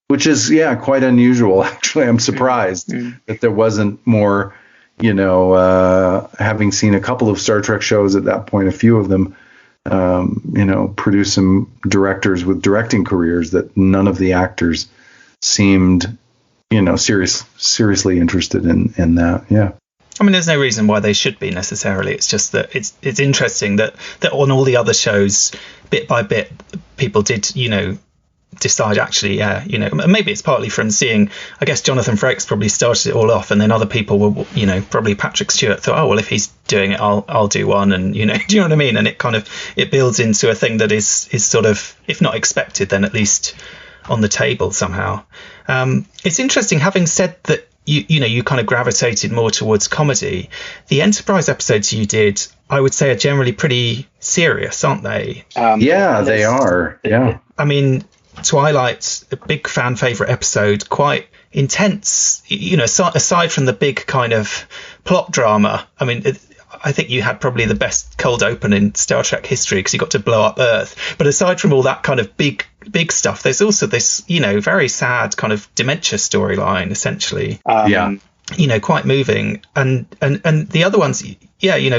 which is, quite unusual. Actually, I'm surprised that there wasn't more, having seen a couple of Star Trek shows at that point, a few of them, produce some directors with directing careers, that none of the actors seemed, seriously interested in that. Yeah. I mean, there's no reason why they should be necessarily. It's just that it's interesting that on all the other shows, bit by bit, people did, decide actually, maybe it's partly from seeing, I guess Jonathan Frakes probably started it all off, and then other people were, probably Patrick Stewart thought, oh, well, if he's doing it, I'll do one. And, do you know what I mean? And it builds into a thing that is sort of, if not expected, then at least on the table somehow. It's interesting, having said that, you kind of gravitated more towards comedy. The Enterprise episodes you did, I would say, are generally pretty serious, aren't they? They are. Yeah. I mean, Twilight, a big fan favorite episode, quite intense. Aside from the big kind of plot drama, I mean, I think you had probably the best cold open in Star Trek history because you got to blow up Earth. But aside from all that kind of big stuff, there's also this, very sad kind of dementia storyline, essentially. Quite moving. And the other ones,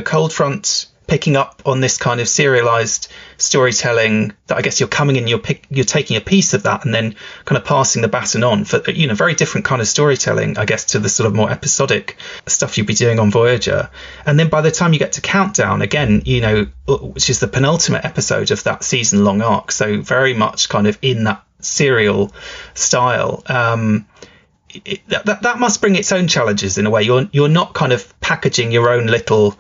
Cold Front, picking up on this kind of serialized storytelling that I guess you're coming in, you're taking a piece of that and then kind of passing the baton on for, very different kind of storytelling, I guess, to the sort of more episodic stuff you'd be doing on Voyager. And then by the time you get to Countdown, again, which is the penultimate episode of that season long arc, so very much kind of in that serial style, that must bring its own challenges in a way. You're not kind of packaging your own little,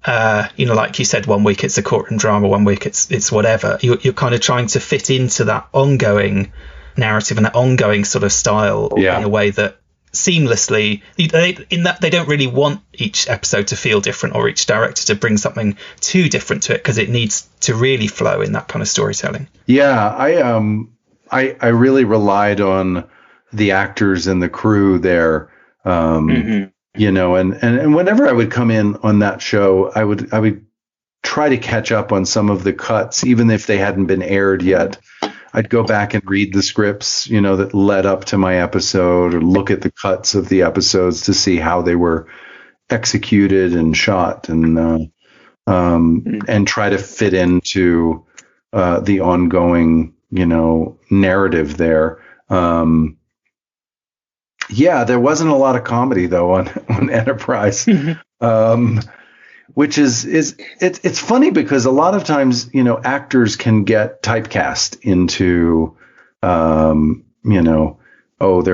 like you said, one week it's a courtroom drama, one week it's whatever. You're kind of trying to fit into that ongoing narrative and that ongoing sort of style in a way that seamlessly, in that they don't really want each episode to feel different or each director to bring something too different to it, because it needs to really flow in that kind of storytelling. I really relied on the actors and the crew there. And whenever I would come in on that show, I would try to catch up on some of the cuts, even if they hadn't been aired yet. I'd go back and read the scripts, that led up to my episode, or look at the cuts of the episodes to see how they were executed and shot, and try to fit into the ongoing, narrative there. There wasn't a lot of comedy though on Enterprise, which is it's funny because a lot of times, actors can get typecast into, they're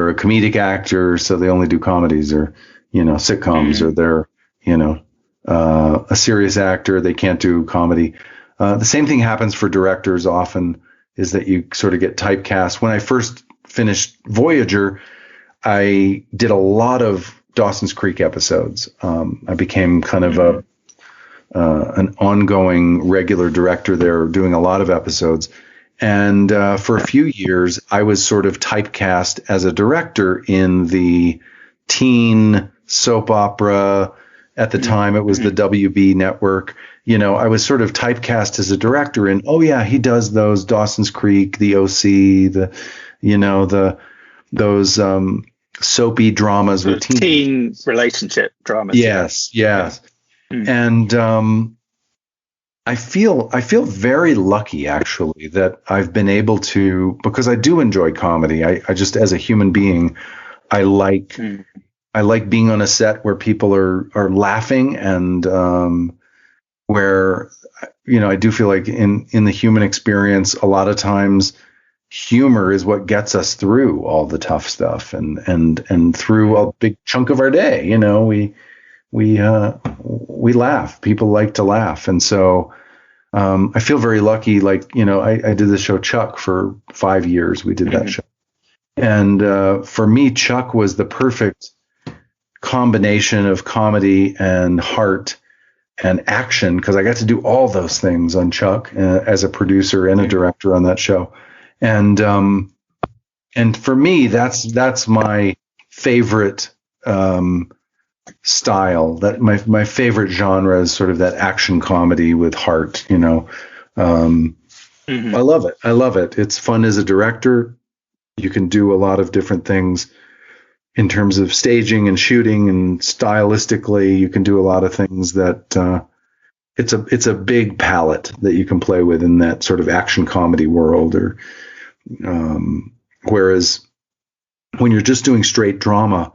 a comedic actor, so they only do comedies, or, sitcoms, or they're, a serious actor, they can't do comedy. The same thing happens for directors often, is that you sort of get typecast. When I first finished Voyager, I did a lot of Dawson's Creek episodes. I became kind of an ongoing regular director there, doing a lot of episodes. And for a few years, I was sort of typecast as a director in the teen soap opera. At the time, it was the WB network. I was sort of typecast as a director in, he does those Dawson's Creek, the OC, those soapy dramas with teen relationship dramas. Yes. And I feel very lucky, actually, that I've been able to, because I do enjoy comedy. I just, as a human being, I like being on a set where people are laughing, and where, I do feel like in the human experience, a lot of times humor is what gets us through all the tough stuff and through a big chunk of our day. We laugh. People like to laugh. And so I feel very lucky. Like, I did the show Chuck for 5 years. We did that show. And for me, Chuck was the perfect combination of comedy and heart and action, because I got to do all those things on Chuck as a producer and a director on that show. And for me, that's my favorite style. That my favorite genre is sort of that action comedy with heart. I love it. It's fun as a director. You can do a lot of different things in terms of staging and shooting, and stylistically, you can do a lot of things that it's a big palette that you can play with in that sort of action comedy world. Or whereas when you're just doing straight drama,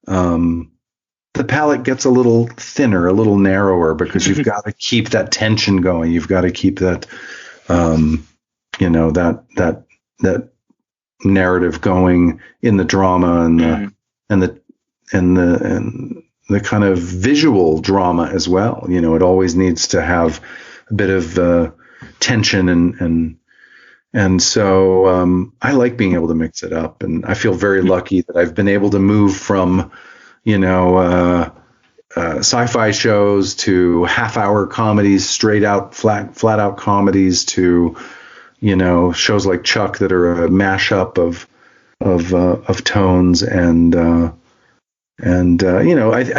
the palette gets a little thinner, a little narrower, because you've got to keep that tension going. You've got to keep that, that narrative going in the drama and the kind of visual drama as well. It always needs to have a bit of tension and so I like being able to mix it up, and I feel very lucky that I've been able to move from sci-fi shows to half-hour comedies, straight out flat out comedies, to shows like Chuck that are a mashup of tones, and I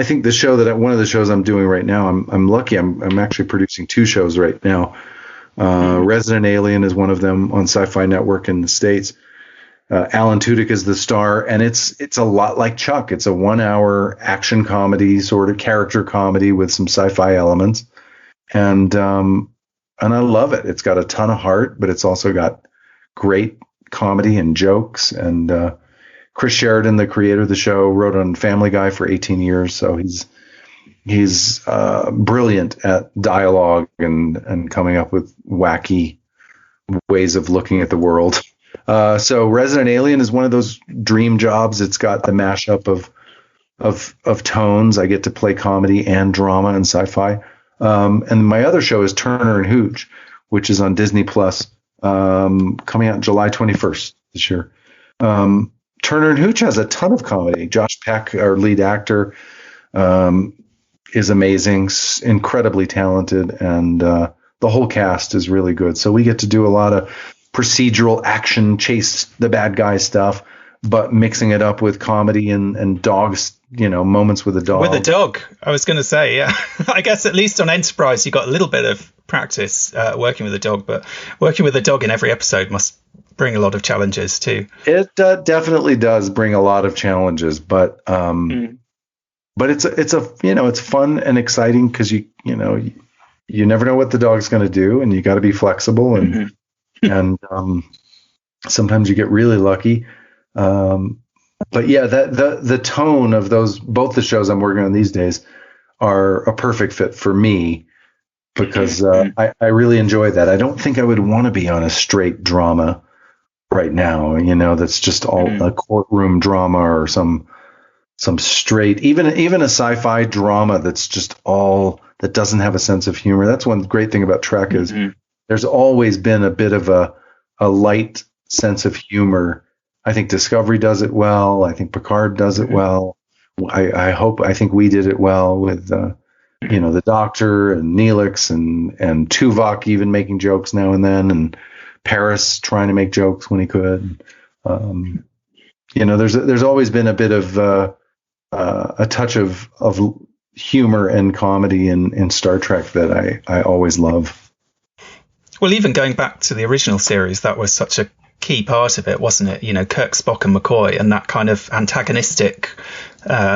think the show one of the shows I'm doing right now, I'm lucky. I'm actually producing 2 shows right now. Resident Alien is one of them on Sci-Fi Network in the States. Alan Tudyk is the star, and it's a lot like Chuck. It's a 1-hour action comedy, sort of character comedy with some sci-fi elements, and I love it. It's got a ton of heart, but it's also got great comedy and jokes. And Chris Sheridan, the creator of the show, wrote on Family Guy for 18 years, so he's brilliant at dialogue and coming up with wacky ways of looking at the world. So Resident Alien is one of those dream jobs. It's got the mashup of tones. I get to play comedy and drama and sci-fi. And my other show is Turner and Hooch, which is on Disney Plus, coming out July 21st this year. Turner and Hooch has a ton of comedy. Josh Peck, our lead actor, is amazing, incredibly talented, and the whole cast is really good. So we get to do a lot of procedural action, chase the bad guy stuff, but mixing it up with comedy and dogs, moments with a dog. With a dog, I was going to say, yeah. I guess at least on Enterprise, you got a little bit of practice working with a dog, but working with a dog in every episode must bring a lot of challenges too. It definitely does bring a lot of challenges, but it's fun and exciting because you never know what the dog's going to do, and you got to be flexible and sometimes you get really lucky. But yeah, the tone of both the shows I'm working on these days are a perfect fit for me, because I really enjoy that. I don't think I would want to be on a straight drama right now, that's just all a courtroom drama, or some straight, even a sci-fi drama that's just all, that doesn't have a sense of humor. That's one great thing about Trek is there's always been a bit of a light sense of humor. I think Discovery does it well. I think Picard does it well. I think we did it well with, the Doctor and Neelix and Tuvok even making jokes now and then, and Paris trying to make jokes when he could. There's always been a bit of a touch of humor and comedy in Star Trek that I always love. Well, even going back to the original series, that was such a key part of it, wasn't it? Kirk, Spock and McCoy, and that kind of antagonistic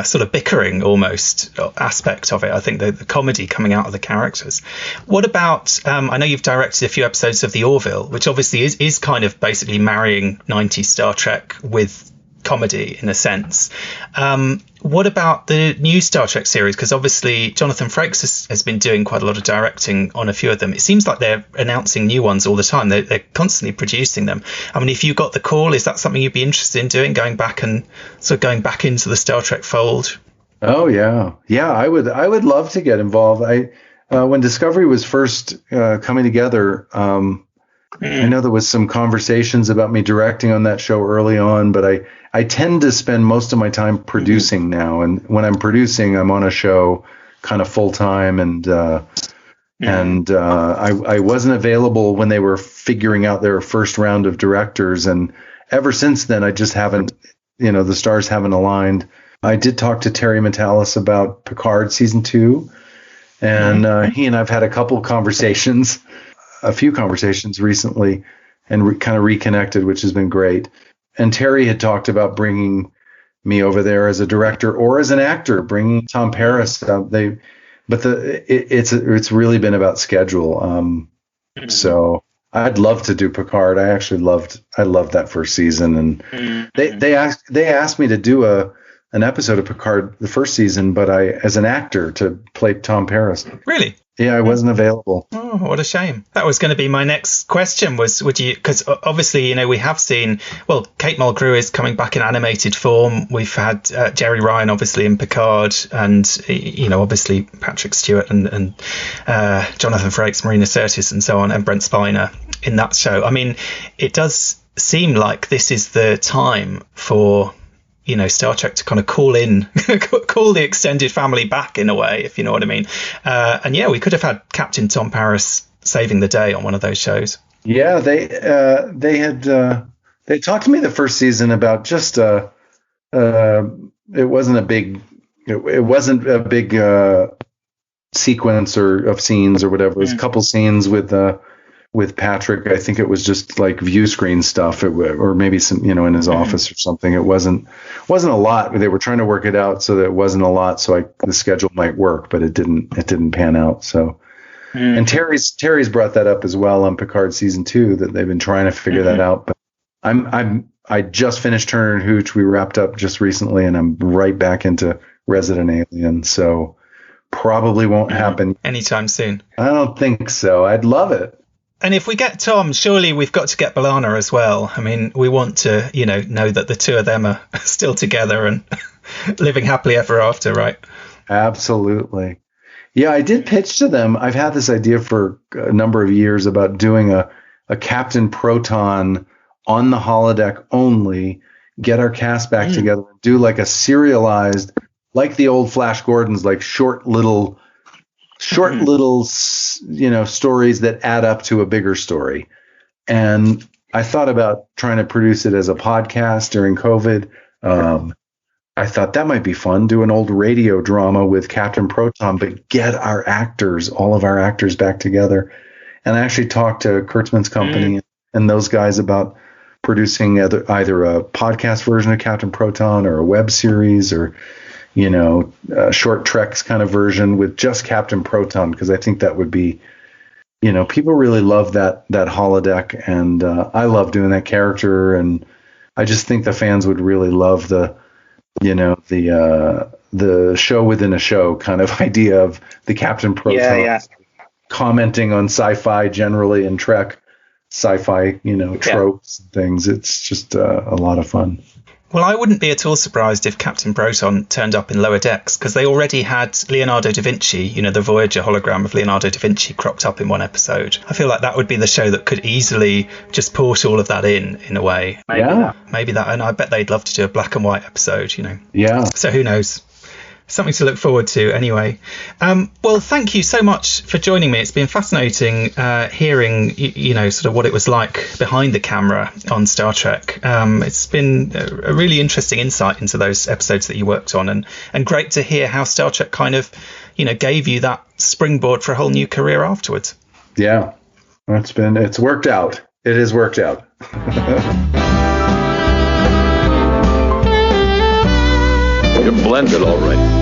sort of bickering almost aspect of it. I think the comedy coming out of the characters. What about, I know you've directed a few episodes of the Orville, which obviously is kind of basically marrying 90s Star Trek with comedy in a sense. What about the new Star Trek series? Because obviously Jonathan Frakes has been doing quite a lot of directing on a few of them. It seems like they're announcing new ones all the time. They're constantly producing them. I mean, if you got the call, is that something you'd be interested in doing, going back into the Star Trek fold? Oh yeah, I would love to get involved. When Discovery was first coming together, I know there was some conversations about me directing on that show early on, but I tend to spend most of my time producing now. And when I'm producing, I'm on a show kind of full time. And I wasn't available when they were figuring out their first round of directors. And ever since then, I just haven't, the stars haven't aligned. I did talk to Terry Matalas about Picard season 2, and he and I've had a few conversations recently, and kind of reconnected, which has been great. And Terry had talked about bringing me over there as a director or as an actor, bringing Tom Paris. It's really been about schedule. So I'd love to do Picard. I loved that first season, and they asked me to do an episode of Picard the first season, but as an actor to play Tom Paris. Really? Yeah, I wasn't available. Oh, what a shame. That was going to be my next question would you, because obviously, we have seen, Kate Mulgrew is coming back in animated form. We've had Jerry Ryan, obviously, in Picard, and, obviously Patrick Stewart and Jonathan Frakes, Marina Sirtis and so on, and Brent Spiner in that show. I mean, it does seem like this is the time for Star Trek to kind of call the extended family back in a way, if you know what I mean. And yeah, we could have had Captain Tom Paris saving the day on one of those shows. Yeah, they talked to me the first season about just it wasn't a big sequence of scenes or whatever. It was a couple scenes with Patrick. I think it was just like view screen stuff, or maybe some, in his office or something. It wasn't a lot. They were trying to work it out so that it wasn't a lot, so the schedule might work, but it didn't pan out. So, and Terry's brought that up as well on Picard season 2, that they've been trying to figure that out. But I just finished Turner and Hooch. We wrapped up just recently, and I'm right back into Resident Alien. So probably won't happen anytime soon. I don't think so. I'd love it. And if we get Tom, surely we've got to get B'Elanna as well. I mean, we want to, know that the two of them are still together and living happily ever after, right? Absolutely. Yeah, I did pitch to them. I've had this idea for a number of years about doing a Captain Proton on the holodeck only, get our cast back together, and do like a serialized, like the old Flash Gordons, like short little stories that add up to a bigger story. And I thought about trying to produce it as a podcast during COVID. I thought that might be fun, do an old radio drama with Captain Proton, but get all of our actors back together. And I actually talked to Kurtzman's company and those guys about producing either a podcast version of Captain Proton or a web series, or short Treks kind of version with just Captain Proton, because I think that would be, people really love that holodeck, and I love doing that character, and I just think the fans would really love the show within a show kind of idea of the Captain Proton commenting on sci-fi generally, and Trek sci-fi, tropes and things. It's just a lot of fun. Well, I wouldn't be at all surprised if Captain Proton turned up in Lower Decks, because they already had Leonardo da Vinci, the Voyager hologram of Leonardo da Vinci cropped up in one episode. I feel like that would be the show that could easily just port all of that in a way. Maybe that, and I bet they'd love to do a black and white episode, Yeah. So who knows? Something to look forward to anyway. Well, thank you so much for joining me. It's been fascinating hearing, sort of what it was like behind the camera on Star Trek. It's been a really interesting insight into those episodes that you worked on, and great to hear how Star Trek kind of, gave you that springboard for a whole new career afterwards. Yeah, it's worked out. It has worked out. You're blended all right.